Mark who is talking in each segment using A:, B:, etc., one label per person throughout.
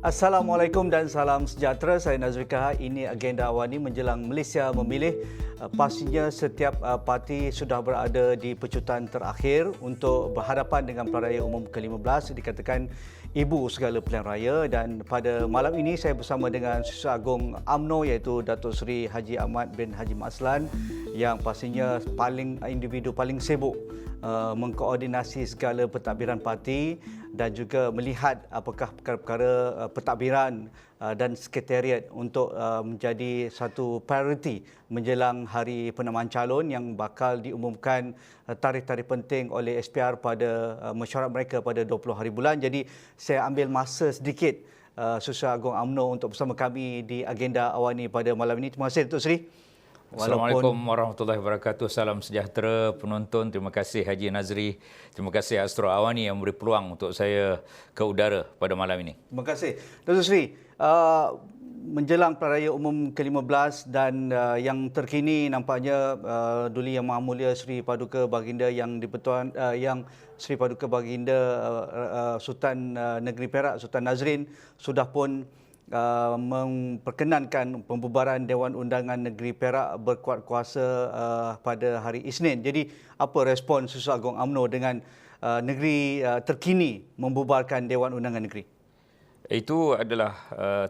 A: Assalamualaikum dan salam sejahtera. Saya Nazri Kahar. Ini agenda awani menjelang Malaysia memilih. Pastinya setiap parti sudah berada di pecutan terakhir untuk berhadapan dengan pilihan raya umum ke-15. Dikatakan ibu segala pilihan raya, dan pada malam ini saya bersama dengan Susur Agung UMNO iaitu Datuk Seri Haji Ahmad bin Haji Maslan yang pastinya individu paling sibuk mengkoordinasi segala pentadbiran parti dan juga melihat apakah perkara-perkara pentadbiran dan sekretariat untuk menjadi satu prioriti menjelang hari penamaan calon yang bakal diumumkan tarikh-tarikh penting oleh SPR pada mesyuarat mereka pada 20 hari bulan. Jadi saya ambil masa sedikit Susur Agung UMNO untuk bersama kami di agenda awani pada malam ini. Terima kasih Datuk Seri.
B: Assalamualaikum warahmatullahi wabarakatuh. Salam sejahtera penonton. Terima kasih Haji Nazri. Terima kasih Astro Awani yang memberi peluang untuk saya ke udara pada malam ini.
A: Terima kasih. Datuk Seri, menjelang pilihan raya umum ke-15 dan yang terkini nampaknya Duli Yang Maha Mulia Sri Paduka Baginda yang Sri Paduka Baginda Sultan Negeri Perak Sultan Nazrin sudah pun memperkenankan pembubaran Dewan Undangan Negeri Perak berkuat kuasa pada hari Isnin. Jadi apa respon Susur Agung UMNO dengan negeri terkini membubarkan Dewan Undangan Negeri?
B: Itu adalah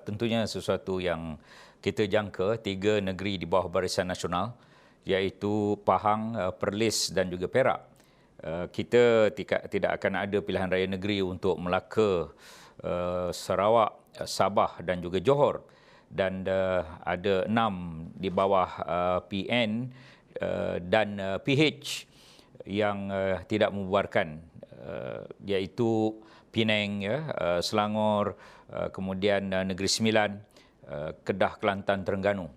B: tentunya sesuatu yang kita jangka. 3 negeri di bawah Barisan Nasional iaitu Pahang, Perlis dan juga Perak. Kita tidak akan ada pilihan raya negeri untuk Melaka, Sarawak, Sabah dan juga Johor, dan ada 6 di bawah PN dan PH yang tidak membubarkan, iaitu Penang, Selangor, kemudian Negeri Sembilan, Kedah, Kelantan, Terengganu.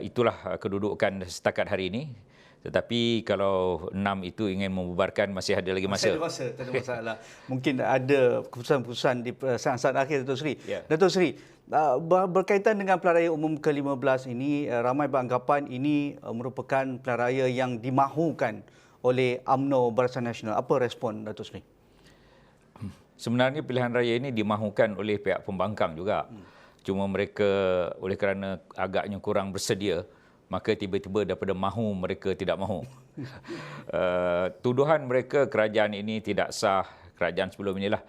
B: Itulah kedudukan setakat hari ini. Tetapi kalau 6 itu ingin membubarkan, masih ada lagi masa.
A: Tak ada masalah. Mungkin ada keputusan-keputusan di saat-saat akhir, Datuk Seri.
B: Ya.
A: Datuk Seri, berkaitan dengan pilihan raya umum ke-15 ini, ramai beranggapan ini merupakan pilihan raya yang dimahukan oleh UMNO Barisan Nasional. Apa respon Datuk Seri?
B: Sebenarnya pilihan raya ini dimahukan oleh pihak pembangkang juga. Cuma mereka oleh kerana agaknya kurang bersedia, maka tiba-tiba daripada mahu mereka tidak mahu. Tuduhan mereka kerajaan ini tidak sah, kerajaan sebelum inilah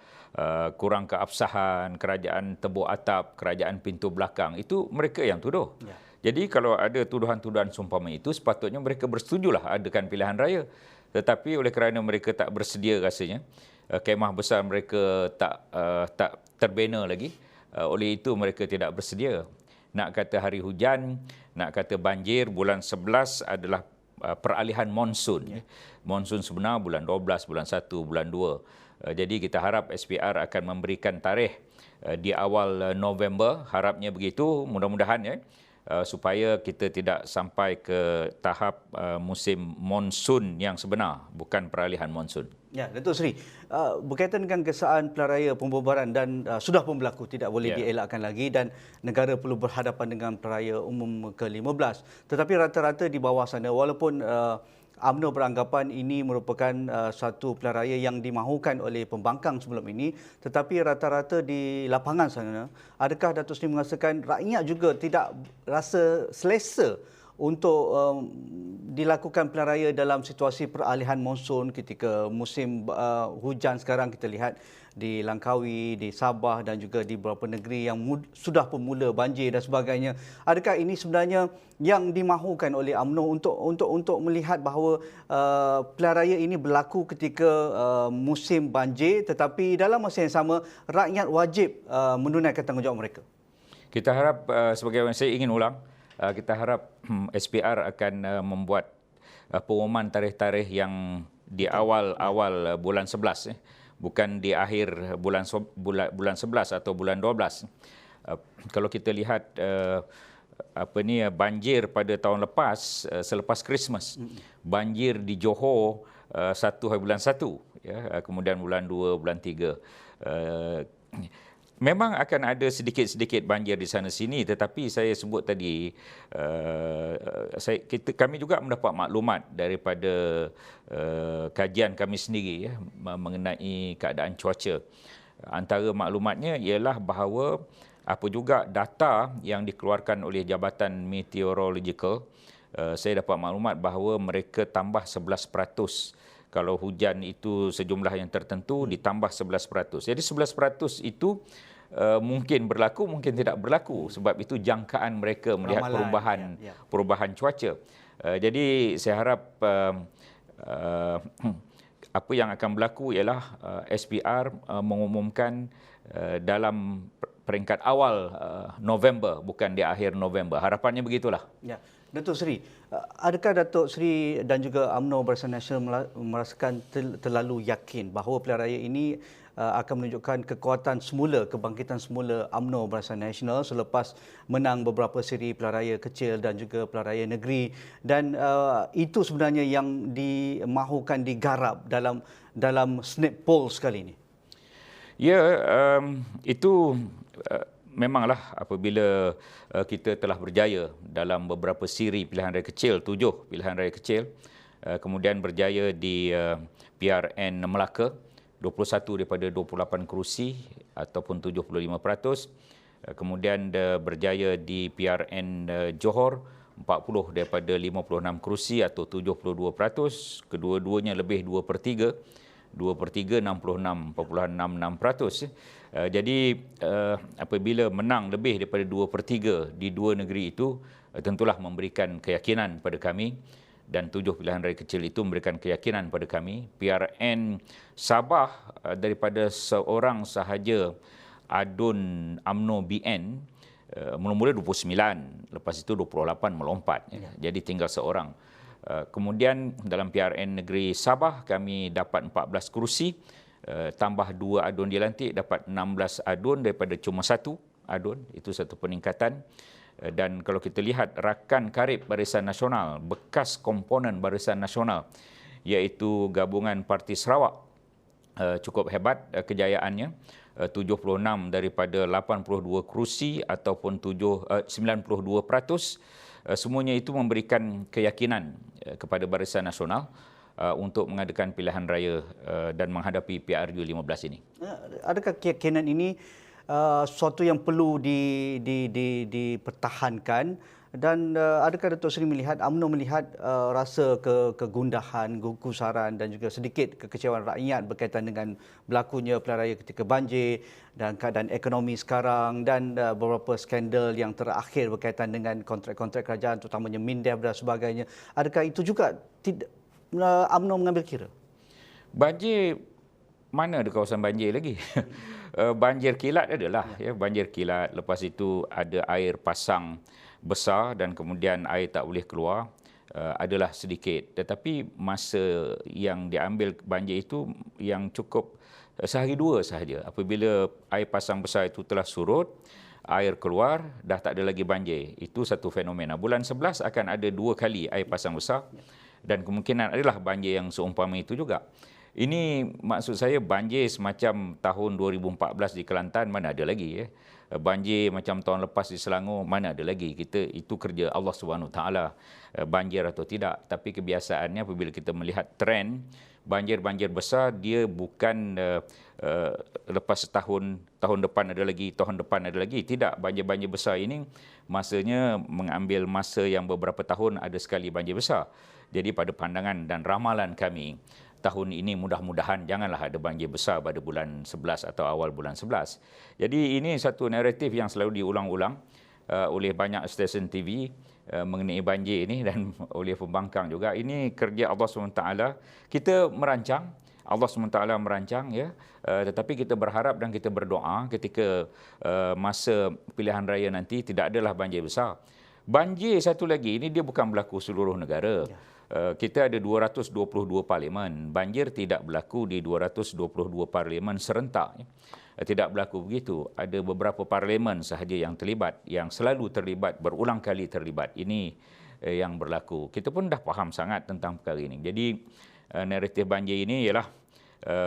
B: kurang keabsahan, kerajaan tebuk atap, kerajaan pintu belakang, itu mereka yang tuduh. Ya. Jadi kalau ada tuduhan-tuduhan seumpama itu, sepatutnya mereka bersetujulah adakan pilihan raya. Tetapi oleh kerana mereka tak bersedia rasanya, kemah besar mereka tak terbina lagi, oleh itu mereka tidak bersedia. Nak kata hari hujan, nak kata banjir, bulan 11 adalah peralihan monsun. Monsun sebenar bulan 12, bulan 1, bulan 2. Jadi kita harap SPR akan memberikan tarikh di awal November, harapnya begitu, mudah-mudahan supaya kita tidak sampai ke tahap musim monsun yang sebenar, bukan peralihan monsun.
A: Ya, Datuk Seri, berkaitan dengan kesaan pilihan raya pembubaran dan sudah pun berlaku, tidak boleh dielakkan lagi, dan negara perlu berhadapan dengan pilihan raya umum ke-15. Tetapi rata-rata di bawah sana, walaupun UMNO beranggapan ini merupakan satu pilihan raya yang dimahukan oleh pembangkang sebelum ini, tetapi rata-rata di lapangan sana, adakah Datuk Seri merasakan rakyat juga tidak rasa selesa untuk dilakukan pilihan raya dalam situasi peralihan monsun ketika musim hujan sekarang kita lihat di Langkawi, di Sabah dan juga di beberapa negeri yang sudah pun mula banjir dan sebagainya. Adakah ini sebenarnya yang dimahukan oleh UMNO untuk melihat bahawa pilihan raya ini berlaku ketika musim banjir, tetapi dalam masa yang sama rakyat wajib menunaikan tanggungjawab mereka?
B: Kita harap, sebagai saya ingin ulang, kita harap SPR akan membuat pengumuman tarikh-tarikh yang di awal bulan 11, bukan di akhir bulan 11 atau bulan 12. Kalau kita lihat banjir pada tahun lepas, selepas Christmas, banjir di Johor 1 hari bulan 1, kemudian bulan 2, bulan 3. Memang akan ada sedikit-sedikit banjir di sana sini, tetapi saya sebut tadi, kami juga mendapat maklumat daripada kajian kami sendiri mengenai keadaan cuaca. Antara maklumatnya ialah bahawa apa juga data yang dikeluarkan oleh Jabatan Meteorological, saya dapat maklumat bahawa mereka tambah 11%. Kalau hujan itu sejumlah yang tertentu ditambah 11%. Jadi 11% itu mungkin berlaku, mungkin tidak berlaku. Sebab itu jangkaan mereka melihat perubahan cuaca. Jadi saya harap apa yang akan berlaku ialah SPR mengumumkan dalam peringkat awal November, bukan di akhir November. Harapannya begitulah.
A: Ya. Datuk Seri, adakah Datuk Seri dan juga UMNO Barisan Nasional merasakan terlalu yakin bahawa pilihan raya ini akan menunjukkan kekuatan semula, kebangkitan semula UMNO Barisan Nasional selepas menang beberapa siri pilihan raya kecil dan juga pilihan raya negeri, dan itu sebenarnya yang dimahukan digarap dalam snap poll sekali ini?
B: Ya, itu memanglah apabila kita telah berjaya dalam beberapa siri pilihan raya kecil, 7 pilihan raya kecil, kemudian berjaya di PRN Melaka, 21 daripada 28 kerusi ataupun 75%, kemudian berjaya di PRN Johor, 40 daripada 56 kerusi atau 72%, kedua-duanya lebih 2/3, 2/3 66.66%. Jadi apabila menang lebih daripada 2/3 di dua negeri itu, tentulah memberikan keyakinan pada kami, dan 7 pilihan raya kecil itu memberikan keyakinan pada kami. PRN Sabah daripada seorang sahaja adun UMNO BN, mula-mula 29, lepas itu 28 melompat. Jadi tinggal seorang. Kemudian dalam PRN Negeri Sabah kami dapat 14 kerusi, tambah 2 adun dilantik, dapat 16 adun daripada cuma 1 adun. Itu satu peningkatan. Dan kalau kita lihat rakan karib Barisan Nasional, bekas komponen Barisan Nasional, iaitu Gabungan Parti Sarawak, cukup hebat kejayaannya, 76 daripada 82 kerusi ataupun 92%. Semuanya itu memberikan keyakinan kepada Barisan Nasional untuk mengadakan pilihan raya dan menghadapi PRU 15 ini.
A: Adakah keyakinan ini sesuatu yang perlu dipertahankan, dan adakah Datuk Seri melihat, UMNO melihat rasa kegundahan, gusaran dan juga sedikit kekecewaan rakyat berkaitan dengan berlakunya pilihan raya ketika banjir dan keadaan ekonomi sekarang, dan beberapa skandal yang terakhir berkaitan dengan kontrak-kontrak kerajaan terutamanya MINDEF dan sebagainya? Adakah itu juga UMNO mengambil kira?
B: Banjir, mana ada kawasan banjir lagi? Banjir kilat adalah, banjir kilat. Lepas itu ada air pasang besar dan kemudian air tak boleh keluar, adalah sedikit. Tetapi masa yang diambil banjir itu yang cukup sehari dua sahaja. Apabila air pasang besar itu telah surut, air keluar, dah tak ada lagi banjir. Itu satu fenomena. Bulan 11 akan ada 2 kali air pasang besar, dan kemungkinan adalah banjir yang seumpama itu juga. Ini maksud saya, banjir semacam tahun 2014 di Kelantan mana ada lagi, banjir macam tahun lepas di Selangor mana ada lagi. Itu kerja Allah SWT, banjir atau tidak. Tapi kebiasaannya apabila kita melihat trend banjir-banjir besar, dia bukan lepas setahun, tahun depan ada lagi, tahun depan ada lagi. Tidak, banjir-banjir besar ini masanya mengambil masa yang beberapa tahun ada sekali banjir besar. Jadi pada pandangan dan ramalan kami, tahun ini mudah-mudahan janganlah ada banjir besar pada bulan 11 atau awal bulan 11. Jadi ini satu naratif yang selalu diulang-ulang oleh banyak stesen TV mengenai banjir ini, dan oleh pembangkang juga. Ini kerja Allah SWT. Kita merancang, Allah SWT merancang, tetapi kita berharap dan kita berdoa ketika masa pilihan raya nanti tidak adalah banjir besar. Banjir satu lagi, ini dia bukan berlaku seluruh negara. Kita ada 222 parlimen. Banjir tidak berlaku di 222 parlimen serentak. Tidak berlaku begitu. Ada beberapa parlimen sahaja yang terlibat, yang selalu terlibat, berulang kali terlibat. Ini yang berlaku. Kita pun dah faham sangat tentang perkara ini. Jadi naratif banjir ini ialah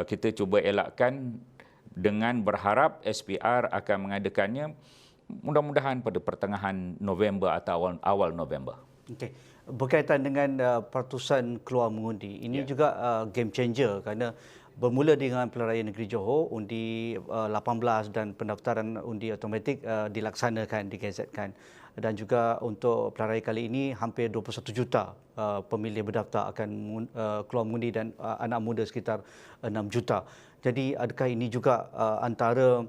B: kita cuba elakkan dengan berharap SPR akan mengadakannya mudah-mudahan pada pertengahan November atau awal November.
A: Okey. Berkaitan dengan peratusan keluar mengundi, ini juga game changer, kerana bermula dengan pilihan raya negeri Johor, undi 18 dan pendaftaran undi automatik dilaksanakan, digazetkan. Dan juga untuk pilihan raya kali ini hampir 21 juta pemilih berdaftar akan keluar mengundi dan anak muda sekitar 6 juta. Jadi adakah ini juga antara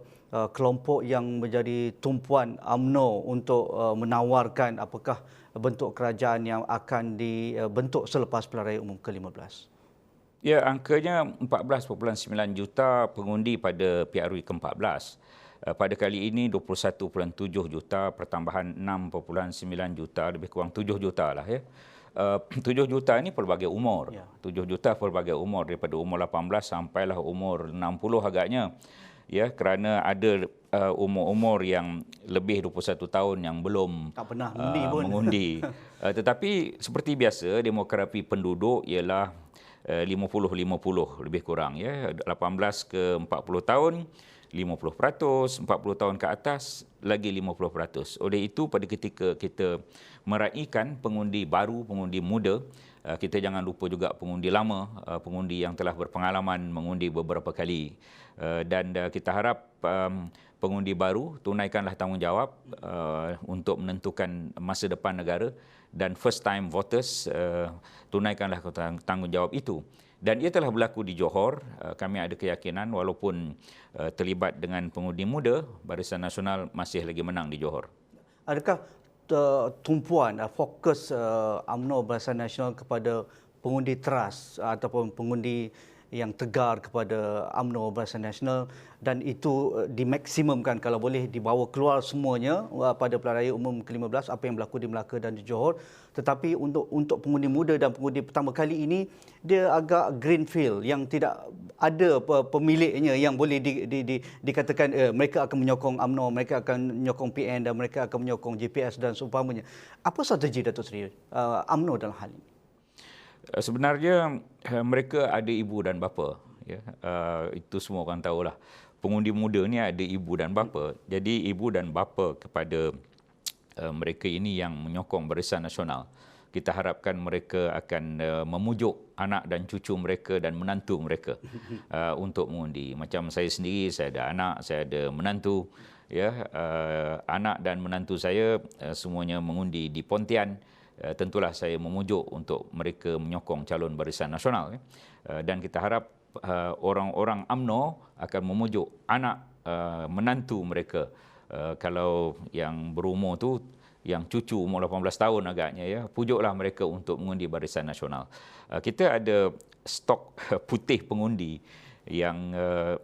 A: kelompok yang menjadi tumpuan UMNO untuk menawarkan apakah bentuk kerajaan yang akan dibentuk selepas pilihan raya umum ke-15?
B: Ya, angkanya 14.9 juta pengundi pada PRU ke-14. Pada kali ini 21.7 juta, pertambahan 6.9 juta, lebih kurang 7 juta lah ya. 7 juta ini pelbagai umur. 7 juta pelbagai umur, daripada umur 18 sampailah umur 60 agaknya. Ya, kerana ada umur-umur yang lebih 21 tahun yang belum
A: tak pernah
B: mengundi. Tetapi seperti biasa, demografi penduduk ialah 50-50 lebih kurang, ya. 18 ke 40 tahun 50%, 40 tahun ke atas lagi 50%. Oleh itu pada ketika kita meraihkan pengundi baru, pengundi muda, kita jangan lupa juga pengundi lama, pengundi yang telah berpengalaman mengundi beberapa kali. Dan kita harap pengundi baru tunaikanlah tanggungjawab untuk menentukan masa depan negara, dan first time voters tunaikanlah tanggungjawab itu. Dan ia telah berlaku di Johor. Kami ada keyakinan walaupun terlibat dengan pengundi muda, Barisan Nasional masih lagi menang di Johor.
A: Adakah tumpuan fokus UMNO Barisan Nasional kepada pengundi teras ataupun pengundi yang tegar kepada UMNO Barisan Nasional, dan itu dimaksimumkan kalau boleh dibawa keluar semuanya pada pilihan raya umum ke-15 apa yang berlaku di Melaka dan di Johor. Tetapi untuk pengundi muda dan pengundi pertama kali ini, dia agak greenfield yang tidak ada pemiliknya yang boleh dikatakan mereka akan menyokong UMNO, mereka akan menyokong PN dan mereka akan menyokong JPS dan seumpamanya. Apa strategi Datuk Seri UMNO dalam hal ini?
B: Sebenarnya mereka ada ibu dan bapa, ya. Itu semua orang tahulah. Pengundi muda ni ada ibu dan bapa. Jadi ibu dan bapa kepada mereka ini yang menyokong Barisan Nasional, kita harapkan mereka akan memujuk anak dan cucu mereka dan menantu mereka untuk mengundi. Macam saya sendiri, saya ada anak, saya ada menantu, ya. Anak dan menantu saya semuanya mengundi di Pontian. Tentulah saya memujuk untuk mereka menyokong calon Barisan Nasional, dan kita harap orang-orang UMNO akan memujuk anak menantu mereka, kalau yang berumur tu, yang cucu umur 18 tahun agaknya, ya, pujuklah mereka untuk mengundi Barisan Nasional. Kita ada stok putih pengundi yang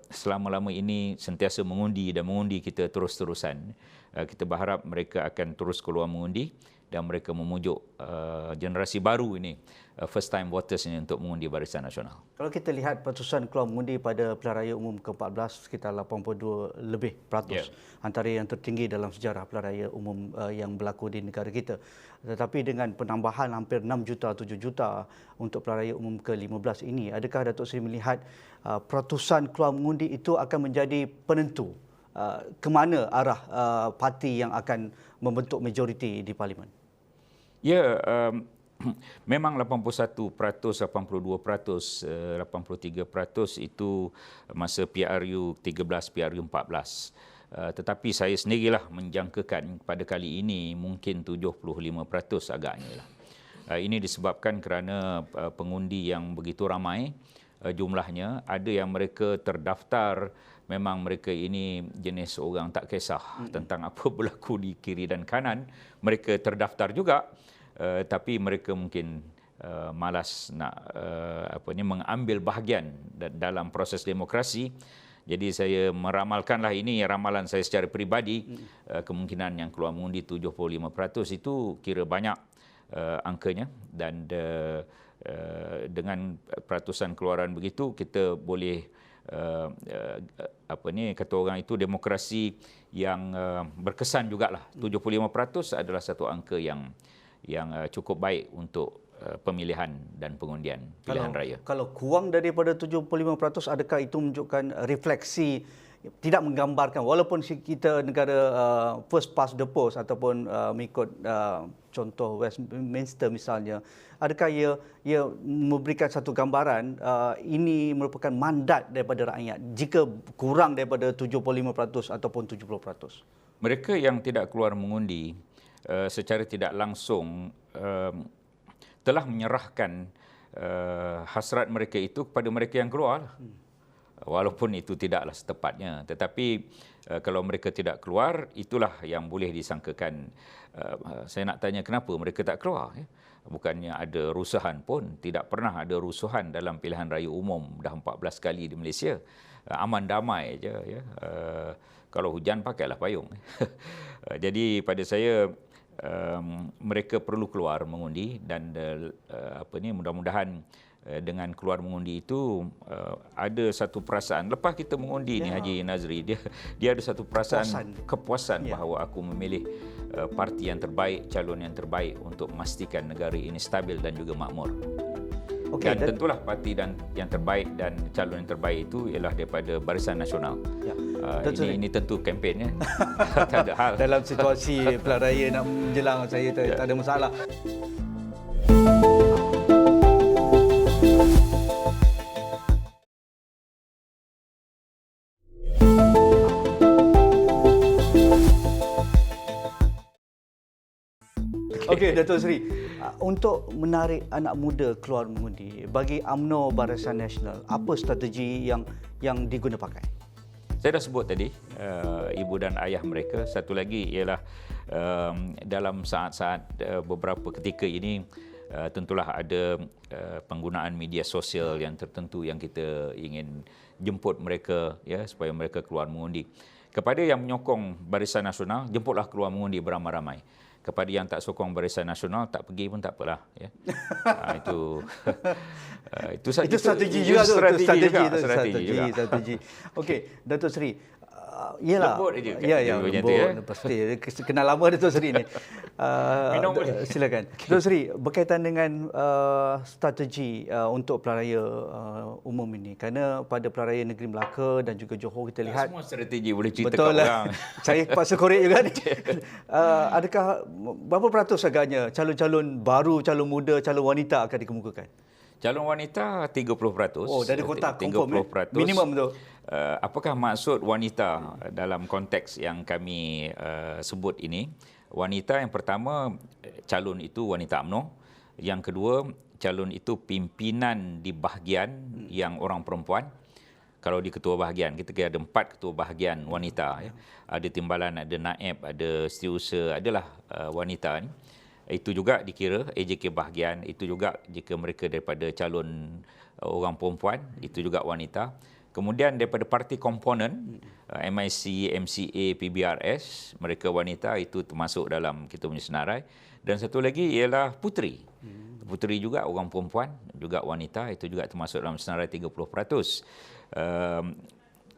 B: selama-lama ini sentiasa mengundi dan mengundi kita terus-terusan. Kita berharap mereka akan terus keluar mengundi dan mereka memujuk generasi baru ini, first time voters ini, untuk mengundi Barisan Nasional.
A: Kalau kita lihat pertusan keluar mengundi pada pilihan raya umum ke-14 sekitar 82% lebih, antara yang tertinggi dalam sejarah pilihan raya umum yang berlaku di negara kita. Tetapi dengan penambahan hampir 6 juta, 7 juta untuk pilihan raya umum ke-15 ini, adakah Datuk Seri melihat pertusan keluar mengundi itu akan menjadi penentu ke mana arah parti yang akan membentuk majoriti di Parlimen?
B: Ya, memang 81%, 82%, 83% itu masa PRU 13, PRU 14. Tetapi saya sendirilah menjangkakan pada kali ini mungkin 75% agaknya lah. Ini disebabkan kerana pengundi yang begitu ramai jumlahnya. Ada yang mereka terdaftar, memang mereka ini jenis orang tak kisah tentang apa berlaku di kiri dan kanan. Mereka terdaftar juga, tapi mereka mungkin malas nak mengambil bahagian dalam proses demokrasi. Jadi saya meramalkanlah, ini ramalan saya secara peribadi, kemungkinan yang keluar mengundi 75% itu kira banyak angkanya, dan dengan peratusan keluaran begitu kita boleh kata orang itu demokrasi yang berkesan jugalah. 75% adalah satu angka yang cukup baik untuk pemilihan dan pengundian pilihan raya.
A: Kalau kurang daripada 75%, adakah itu menunjukkan refleksi tidak menggambarkan, walaupun kita negara first past the post ataupun mengikut contoh Westminster misalnya, adakah ia memberikan satu gambaran ini merupakan mandat daripada rakyat jika kurang daripada 75% ataupun 70%?
B: Mereka yang tidak keluar mengundi secara tidak langsung telah menyerahkan hasrat mereka itu kepada mereka yang keluar. Walaupun itu tidaklah setepatnya. Tetapi kalau mereka tidak keluar, itulah yang boleh disangkakan. Saya nak tanya kenapa mereka tak keluar? Bukannya ada rusuhan pun. Tidak pernah ada rusuhan dalam pilihan raya umum. Dah 14 kali di Malaysia. Aman damai je. Kalau hujan, pakailah payung. Jadi pada saya, mereka perlu keluar mengundi dan mudah-mudahan dengan keluar mengundi itu ada satu perasaan. Lepas kita mengundi ni Haji Nazri, dia ada satu perasaan kepuasan bahawa aku memilih parti yang terbaik, calon yang terbaik untuk memastikan negara ini stabil dan juga makmur. Okay, dan tentulah parti yang terbaik dan calon yang terbaik itu ialah daripada Barisan Nasional. Ya. Ini tentu kempen, ya. Tak ada hal.
A: Dalam situasi pilihan raya nak menjelang, saya tak ada masalah. Okey, Datuk Seri, untuk menarik anak muda keluar mengundi, bagi UMNO Barisan Nasional, apa strategi yang diguna pakai?
B: Saya dah sebut tadi, ibu dan ayah mereka. Satu lagi ialah dalam saat-saat beberapa ketika ini, tentulah ada penggunaan media sosial yang tertentu yang kita ingin jemput mereka, ya, supaya mereka keluar mengundi. Kepada yang menyokong Barisan Nasional, jemputlah keluar mengundi beramai-ramai. Kepada yang tak sokong Barisan Nasional, tak pergi pun tak apalah. Ya. Itu
A: strategi juga. Strategi. Okey, Datuk Seri. Yalah.
B: Lembut je.
A: Lembut. Pasti. Kenal lama Datuk Seri ni.
B: Minum boleh.
A: Silakan. Datuk Seri, berkaitan dengan strategi untuk pilihan raya umum ini. Kerana pada pilihan raya Negeri Melaka dan juga Johor kita lihat.
B: Semua strategi boleh cerita
A: betul
B: kat orang.
A: Saya paksa korek juga ni. Adakah berapa peratus agaknya calon-calon baru, calon muda, calon wanita akan dikemukakan?
B: Calon wanita 30%.
A: Oh, dari kotak
B: 30%.
A: Minimum tu.
B: Apakah maksud wanita dalam konteks yang kami sebut ini? Wanita yang pertama, calon itu wanita UMNO. Yang kedua, calon itu pimpinan di bahagian yang orang perempuan. Kalau di ketua bahagian, kita ada 4 ketua bahagian wanita. Ya. Ada timbalan, ada naib, ada setiausaha, adalah wanita ni. Itu juga dikira AJK bahagian, itu juga jika mereka daripada calon orang perempuan, itu juga wanita. Kemudian daripada parti komponen, MIC, MCA, PBRS, mereka wanita, itu termasuk dalam kita punya senarai. Dan satu lagi ialah puteri. Puteri juga orang perempuan, juga wanita, itu juga termasuk dalam senarai 30%.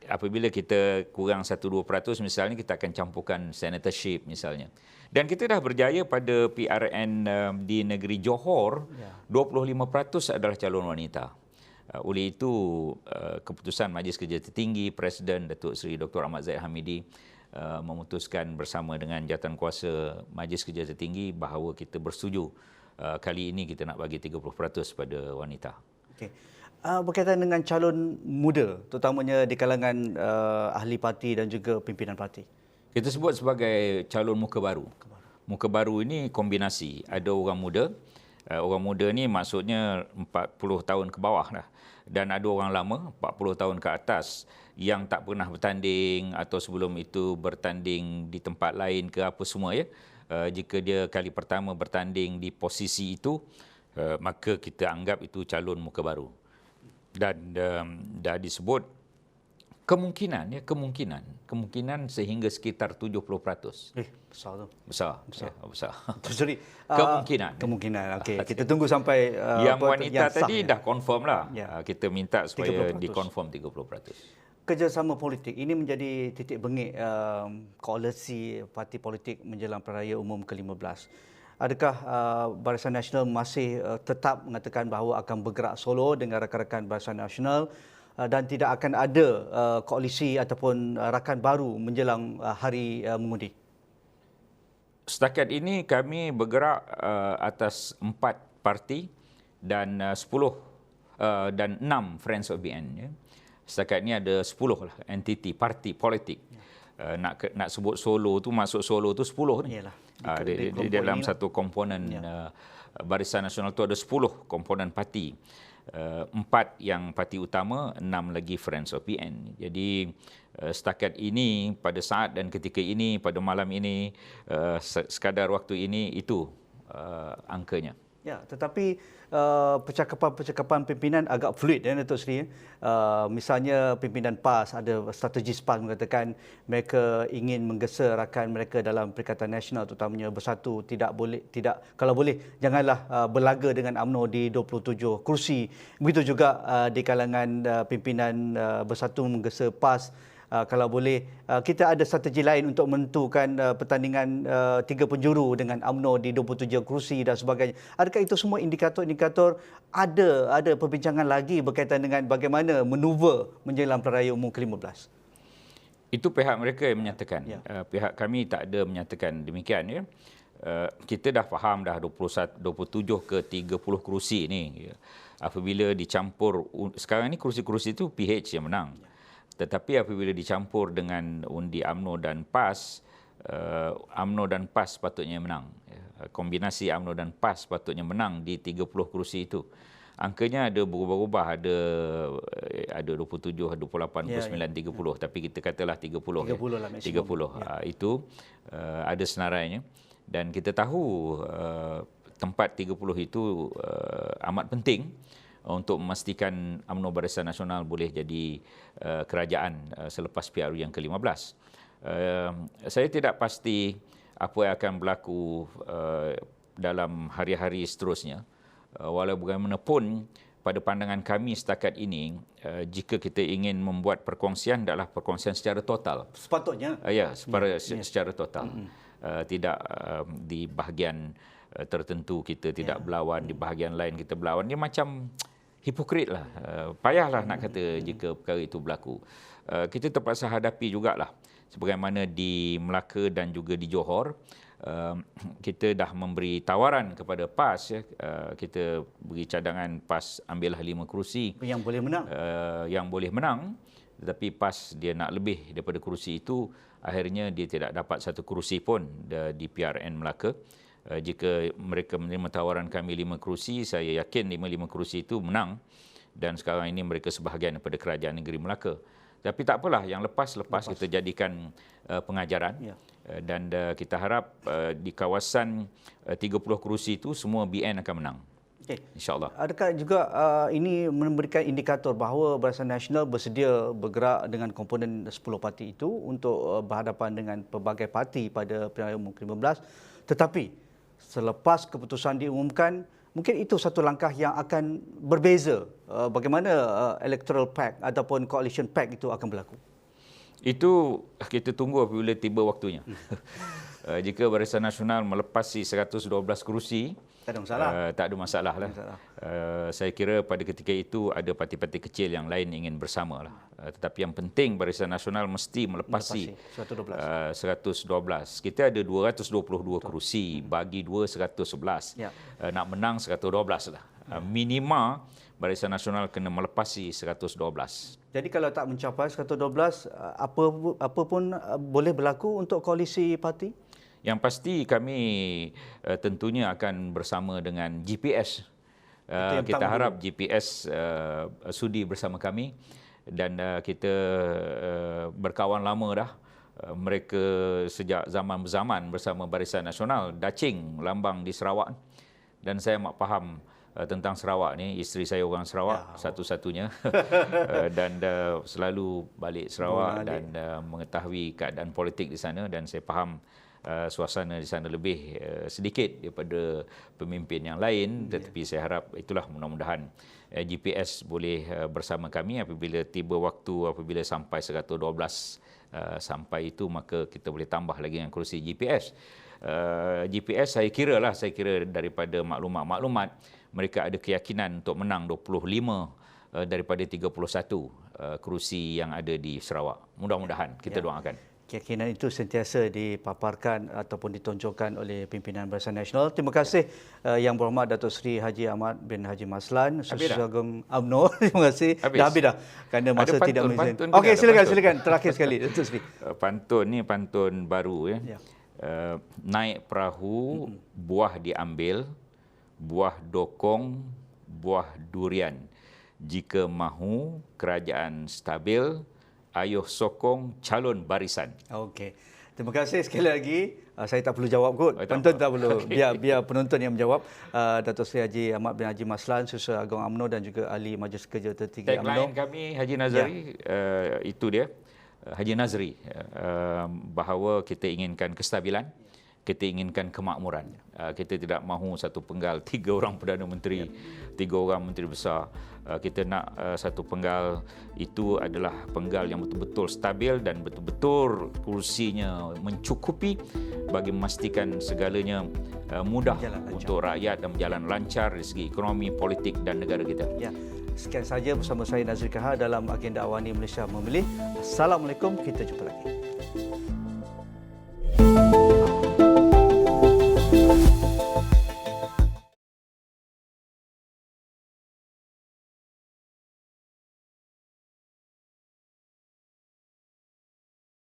B: Apabila kita kurang 1-2% misalnya, kita akan campurkan senatorship misalnya. Dan kita dah berjaya pada PRN di negeri Johor, 25% adalah calon wanita. Oleh itu, keputusan Majlis Kerja Tertinggi, Presiden Datuk Seri Dr. Ahmad Zahid Hamidi memutuskan bersama dengan jawatankuasa Majlis Kerja Tertinggi bahawa kita bersetuju kali ini kita nak bagi 30% pada wanita.
A: Okey. Berkaitan dengan calon muda, terutamanya di kalangan ahli parti dan juga pimpinan parti.
B: Kita sebut sebagai calon muka baru. Muka baru ini kombinasi. Ada orang muda. Orang muda ni maksudnya 40 tahun ke bawah dah. Dan ada orang lama, 40 tahun ke atas, yang tak pernah bertanding atau sebelum itu bertanding di tempat lain ke apa semua, ya. Jika dia kali pertama bertanding di posisi itu, maka kita anggap itu calon muka baru. Dan dah disebut kemungkinan sehingga sekitar 70%.
A: Besar tu.
B: Besar.
A: Sorry. Kemungkinan. Okey, kita tunggu sampai
B: yang wanita tadi dah confirm lah. Kita minta supaya
A: 30%.
B: dikonfirm 30%.
A: Kerjasama politik ini menjadi titik bengik koalisi parti politik menjelang pilihan raya umum ke-15. Adakah Barisan Nasional masih tetap mengatakan bahawa akan bergerak solo dengan rakan-rakan Barisan Nasional dan tidak akan ada koalisi ataupun rakan baru menjelang hari mengundi?
B: Setakat ini kami bergerak atas 4 parti dan 10 dan 6 Friends of BN. Ya. Setakat ini ada 10 lah entiti parti politik. Nak sebut solo tu, masuk solo tu 10 ni. Di dalam satu komponen Barisan Nasional tu ada 10 komponen parti. 4 yang parti utama, 6 lagi Friends of PN. Jadi setakat ini, pada saat dan ketika ini, pada malam ini, sekadar waktu ini, itu angkanya.
A: Ya, tetapi percakapan-percakapan pimpinan agak fluid, Datuk Seri. Misalnya pimpinan PAS, ada strategis PAS mengatakan mereka ingin menggesa rakan mereka dalam Perikatan Nasional, terutamanya Bersatu, kalau boleh janganlah berlaga dengan UMNO di 27 kursi. Begitu juga di kalangan pimpinan Bersatu menggesa PAS, kalau boleh kita ada strategi lain untuk menentukan pertandingan 3 penjuru dengan UMNO di 27 kursi dan sebagainya. Adakah itu semua indikator-indikator ada perbincangan lagi berkaitan dengan bagaimana manuver menjelang Pilihan Raya Umum ke-15?
B: Itu pihak mereka yang menyatakan. Ya. Pihak kami tak ada menyatakan demikian. Ya. Kita dah faham dah 27 ke 30 kursi ni. Ya. Apabila dicampur, sekarang ni kursi-kursi itu PH yang menang. Ya. Tetapi apabila dicampur dengan undi UMNO dan PAS, UMNO dan PAS patutnya menang. Kombinasi UMNO dan PAS patutnya menang di 30 kursi itu. Angkanya ada berubah-ubah, ada 27, 28, 29, 30. Tapi kita katalah 30.
A: 30 lah maksimum.
B: 30. Itu ada senarainya. Dan kita tahu tempat 30 itu amat penting untuk memastikan UMNO Barisan Nasional boleh jadi kerajaan selepas PRU yang ke-15. Saya tidak pasti apa yang akan berlaku dalam hari-hari seterusnya. Walau bagaimanapun, pada pandangan kami setakat ini, jika kita ingin membuat perkongsian, adalah perkongsian secara total.
A: Sepatutnya.
B: Secara total. Tidak di bahagian tertentu kita tidak berlawan, di bahagian lain kita berlawan. Dia macam hipokrit lah. Payahlah nak kata jika perkara itu berlaku. Kita terpaksa hadapi jugalah. Sebagaimana di Melaka dan juga di Johor, kita dah memberi tawaran kepada PAS. Kita beri cadangan PAS ambillah 5 kerusi.
A: Yang boleh menang.
B: Yang boleh menang. Tetapi PAS dia nak lebih daripada kerusi itu. Akhirnya dia tidak dapat satu kerusi pun di PRN Melaka. Jika mereka menerima tawaran kami 5 kerusi, saya yakin 5 kerusi itu menang. Dan sekarang ini mereka sebahagian daripada Kerajaan Negeri Melaka. Tapi tak apalah, yang lepas kita jadikan pengajaran. Ya. Dan kita harap di kawasan 30 kerusi itu semua BN akan menang. Okay. InsyaAllah.
A: Adakah juga ini memberikan indikator bahawa Barisan Nasional bersedia bergerak dengan komponen 10 parti itu untuk berhadapan dengan pelbagai parti pada Pilihan Raya Umum ke-15? Tetapi selepas keputusan diumumkan, mungkin itu satu langkah yang akan berbeza bagaimana electoral pact ataupun coalition pact itu akan berlaku.
B: Itu kita tunggu apabila tiba waktunya. Jika Barisan Nasional melepasi 112 kerusi, tak ada masalah lah. Saya kira pada ketika itu ada parti-parti kecil yang lain ingin bersama lah. Tetapi yang penting Barisan Nasional mesti melepasi 112. Kita ada 222 kerusi, bagi 2 111. Ya. Nak menang 112 lah. Minima Barisan Nasional kena melepasi 112.
A: Jadi kalau tak mencapai 112, apa pun boleh berlaku untuk koalisi parti?
B: Yang pasti kami tentunya akan bersama dengan GPS. Kita harap GPS sudi bersama kami dan kita berkawan lama dah. Mereka sejak zaman berzaman bersama Barisan Nasional, dacing lambang di Sarawak. Dan saya mak faham tentang Sarawak ni. Isteri saya orang Sarawak, satu-satunya. Dan selalu balik Sarawak dan mengetahui keadaan politik di sana. Dan saya faham suasana di sana lebih sedikit daripada pemimpin yang lain, tetapi saya harap itulah mudah-mudahan GPS boleh bersama kami apabila tiba waktu, apabila sampai 112 sampai itu, maka kita boleh tambah lagi dengan kerusi GPS. GPS saya kira daripada maklumat mereka ada keyakinan untuk menang 25 daripada 31. kerusi yang ada di Sarawak. Mudah-mudahan kita doakan.
A: Keyakinan itu sentiasa dipaparkan ataupun ditonjolkan oleh pimpinan Barisan Nasional. Terima kasih Yang Berhormat Datuk Seri Haji Ahmad bin Haji Maslan, Susur Agong UMNO. Terima kasih. Dah habis dah. Kerana masa tidak mengizinkan. Okey, silakan. Terakhir sekali Datuk Seri.
B: Pantun ni pantun baru ya. Naik perahu, buah diambil, buah dokong, buah durian. Jika mahu kerajaan stabil, ayuh sokong calon barisan.
A: Okey. Terima kasih sekali lagi. Saya tak perlu jawab kot. Penonton tak perlu. Biar penonton yang menjawab. Datuk Seri Haji Ahmad bin Haji Maslan, Susur Agong UMNO dan juga Ahli Majlis Kerja Tertinggi UMNO.
B: Tagline kami Haji Nazari itu dia. Haji Nazri, bahawa kita inginkan kestabilan, kita inginkan kemakmuran. Kita tidak mahu satu penggal 3 orang Perdana Menteri, 3 orang Menteri Besar. Kita nak satu penggal itu adalah penggal yang betul-betul stabil dan betul-betul kursinya mencukupi bagi memastikan segalanya mudah untuk rakyat dan berjalan lancar dari segi ekonomi, politik dan negara kita.
A: Ya. Sekian saja bersama saya Nazri Kahar dalam agenda Awani Malaysia Memilih. Assalamualaikum, kita jumpa lagi.